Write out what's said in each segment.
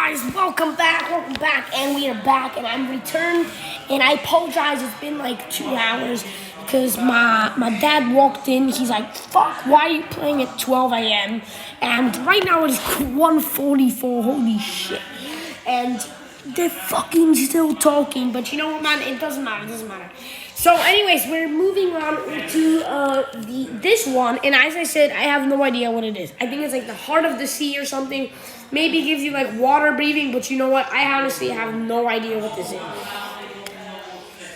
guys, welcome back, and we are back, and I'm returned, and I apologize, it's been like 2 hours, because my dad walked in, he's like, fuck, why are you playing at 12 a.m., and right now it's 1:44, holy shit, and they're fucking still talking, but you know what, man, it doesn't matter. So, anyways, we're moving on to this one, and as I said, I have no idea what it is. I think it's like the heart of the sea or something. Maybe it gives you like water breathing, but you know what? I honestly have no idea what this is.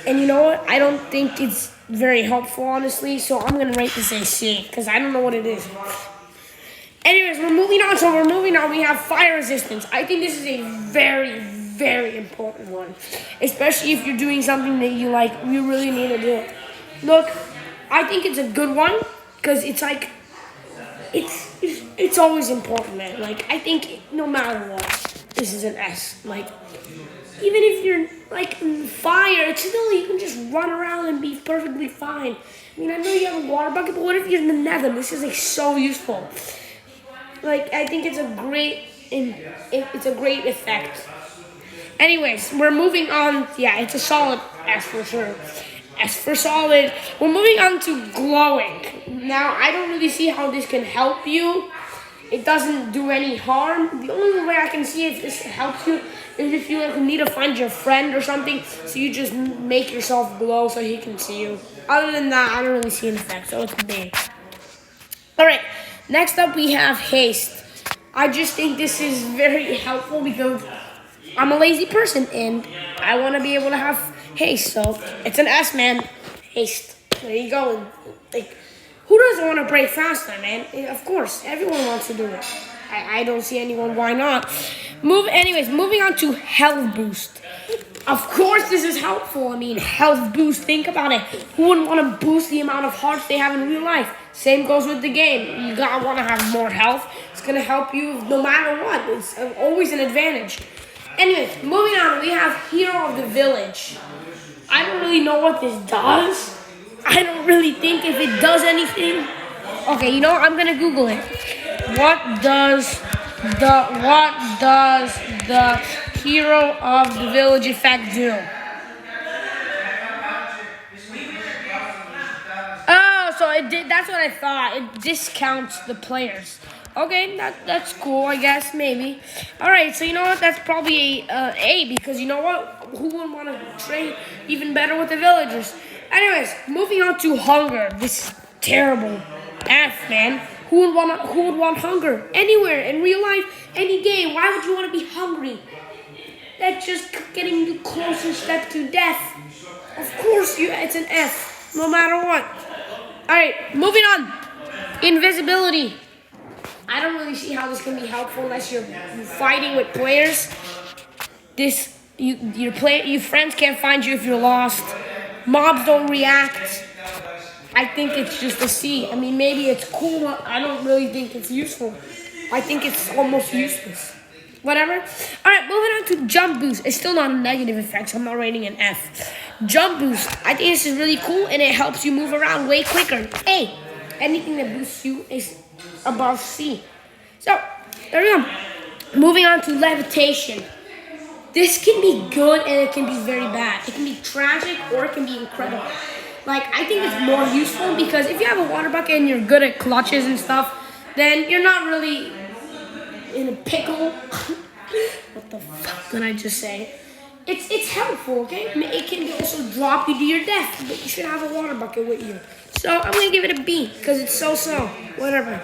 And you know what? I don't think it's very helpful, honestly. So I'm gonna rate this a C because I don't know what it is. Anyways, we're moving on. We have fire resistance. I think this is a very important one, especially if you're doing something that you like, you really need to do. Look, I think it's a good one because it's like, it's always important, man. Like, I think no matter what, this is an S. Like, even if you're like in fire, it's still, you can just run around and be perfectly fine. I mean, I know you have a water bucket, but what if you're in the nether? This is like so useful. Like, I think it's a great effect. Anyways, we're moving on. Yeah, it's a solid S for sure. S for solid. We're moving on to glowing. Now, I don't really see how this can help you. It doesn't do any harm. The only way I can see if this helps you is if you need to find your friend or something, so you just make yourself glow so he can see you. Other than that, I don't really see an effect, so it's B. Alright, next up we have haste. I just think this is very helpful because I'm a lazy person and I want to be able to have haste, so it's an S, man. Haste. There you go. Like, who doesn't want to break faster, man? Of course, everyone wants to do it. I don't see anyone. Why not? Moving on to health boost. Of course, this is helpful. I mean, health boost. Think about it. Who wouldn't want to boost the amount of hearts they have in real life? Same goes with the game. You gotta want to have more health. It's gonna help you no matter what. It's always an advantage. Anyways, moving on, we have Hero of the Village. I don't really know what this does. I don't really think if it does anything. Okay, you know what? I'm gonna Google it. What does the Hero of the Village effect do? Oh, so it did. That's what I thought. It discounts the players. Okay, that's cool, I guess, maybe. All right, so you know what? That's probably a because you know what? Who wouldn't want to train even better with the villagers? Anyways, moving on to hunger. This is terrible. F, man. Who would want hunger? Anywhere, in real life, any game. Why would you want to be hungry? That's just getting you closer step to death. Of course, it's an F, no matter what. All right, moving on. Invisibility. I don't really see how this can be helpful unless you're fighting with players. Your friends can't find you if you're lost. Mobs don't react. I think it's just a C. I mean, maybe it's cool, but I don't really think it's useful. I think it's almost useless. Whatever. All right, moving on to jump boost. It's still not a negative effect, so I'm not rating an F. Jump boost. I think this is really cool, and it helps you move around way quicker. A. Anything that boosts you is above C. So, there we go. Moving on to levitation. This can be good and it can be very bad. It can be tragic or it can be incredible. Like, I think it's more useful because if you have a water bucket and you're good at clutches and stuff, then you're not really in a pickle. What the fuck did I just say? It's helpful, okay? It can also drop you to your death, but you should have a water bucket with you. So I'm gonna give it a B because it's so. Whatever.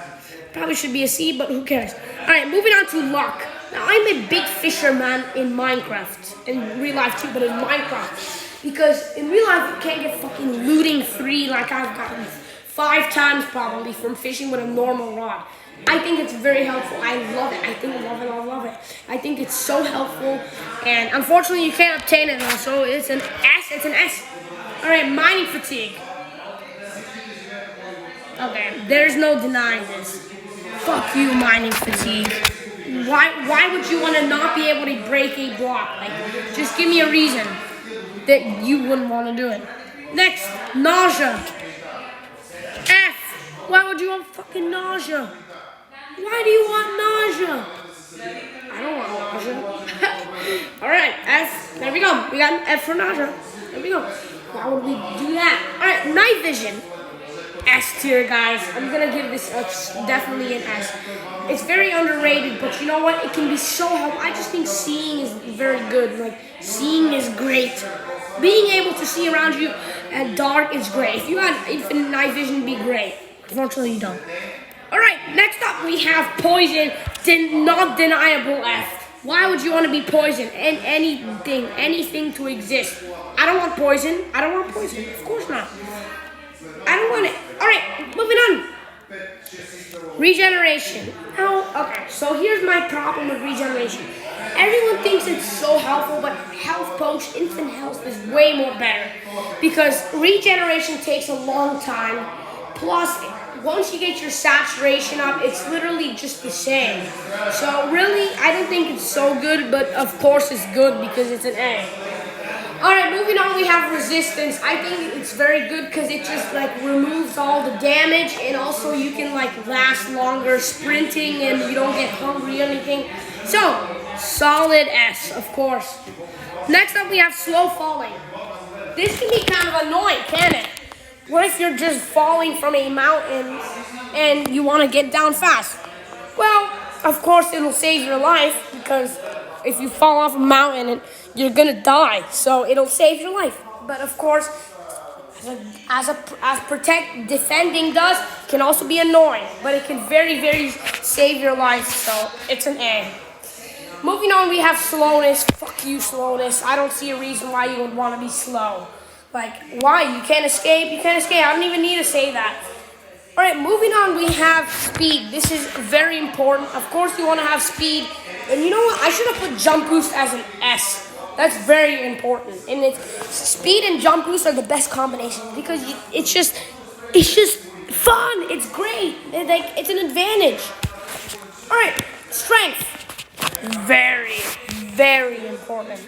Probably should be a C, but who cares? All right, moving on to luck. Now I'm a big fisherman in Minecraft, in real life too, but in Minecraft, because in real life you can't get fucking looting free like I've gotten 5 times probably from fishing with a normal rod. I think it's very helpful. I love it. I love it. I think it's so helpful, and unfortunately you can't obtain it now, so it's an S. It's an S. All right, mining fatigue. Okay, there's no denying this. Fuck you, mining fatigue. Why would you want to not be able to break a block? Like, just give me a reason that you wouldn't want to do it. Next, nausea. F. Why would you want fucking nausea? Why do you want nausea? I don't want nausea. F. There we go. We got an F for nausea. There we go. How would we do that? All right, night vision. S tier, guys. I'm gonna give this definitely an S. It's very underrated, but you know what? It can be so helpful. I just think seeing is very good. Like, seeing is great. Being able to see around you at dark is great. If you had infinite night vision, it'd be great. Unfortunately, you don't. All right, next up we have poison. Not deniable F. Why would you want to be poison? And anything to exist. I don't want poison. I don't want poison. Of course not. I don't want it. All right, moving on. Regeneration. Okay, so here's my problem with regeneration. Everyone thinks it's so helpful, but health potion, instant health is way more better because regeneration takes a long time. Plus, once you get your saturation up, it's literally just the same. So really, I don't think it's so good, but of course it's good because it's an A. Alright, moving on, we have resistance. I think it's very good because it just like removes all the damage, and also you can like last longer sprinting and you don't get hungry or anything. So, solid S, of course. Next up, we have slow falling. This can be kind of annoying, can it? What if you're just falling from a mountain and you want to get down fast? Well, of course it'll save your life because if you fall off a mountain and you're gonna die, so it'll save your life. But of course, as defending does, can also be annoying, but it can very save your life. So it's an A. Moving on, we have slowness. Fuck you, slowness. I don't see a reason why you would want to be slow. Like, why? You can't escape? You can't escape. I don't even need to say that. All right, moving on, we have speed. This is very important. Of course, you want to have speed. And you know what? I should have put jump boost as an S. That's very important. And it's speed and jump boost are the best combinations because it's just fun. It's great. It's an advantage. All right, strength. Very important.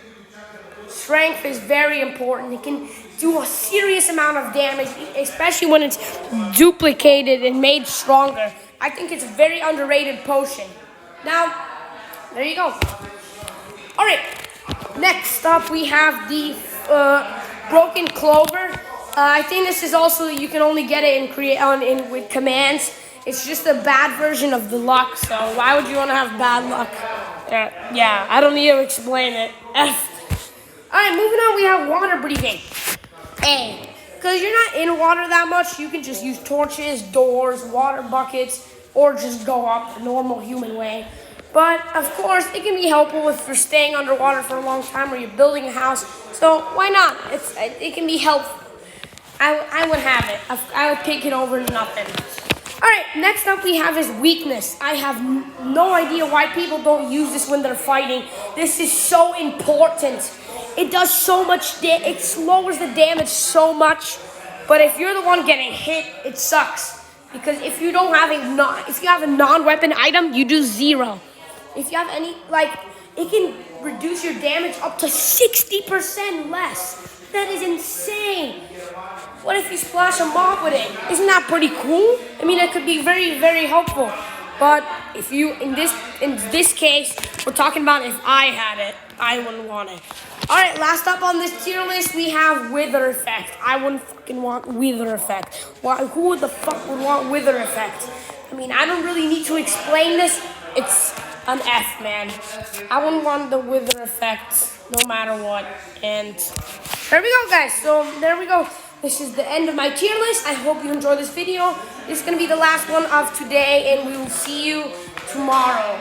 Strength is very important. It can do a serious amount of damage, especially when it's duplicated and made stronger. I think it's a very underrated potion. Now, there you go. All right, next up we have the broken clover. I think this is also, you can only get it with commands. It's just a bad version of the luck, so why would you want to have bad luck? Yeah, I don't need to explain it. F. All right, moving on, we have water breathing. A. Because you're not in water that much, you can just use torches, doors, water buckets, or just go up the normal human way. But, of course, it can be helpful for staying underwater for a long time or you're building a house. So, why not? It can be helpful. I would have it. I would pick it over nothing. All right, next up we have is weakness. I have no idea why people don't use this when they're fighting. This is so important. It does so much, it lowers the damage so much. But if you're the one getting hit, it sucks. Because if you have a non-weapon item, you do 0. If you have any, it can reduce your damage up to 60% less. That is insane. What if you splash a mob with it? Isn't that pretty cool? I mean, it could be very helpful. But if you, in this case, we're talking about if I had it, I wouldn't want it. All right, last up on this tier list, we have Wither Effect. I wouldn't fucking want Wither Effect. Who the fuck would want Wither Effect? I mean, I don't really need to explain this. It's an F, man. I wouldn't want the Wither Effect no matter what. And there we go, guys. So there we go. This is the end of my tier list. I hope you enjoyed this video. This is going to be the last one of today, and we will see you tomorrow.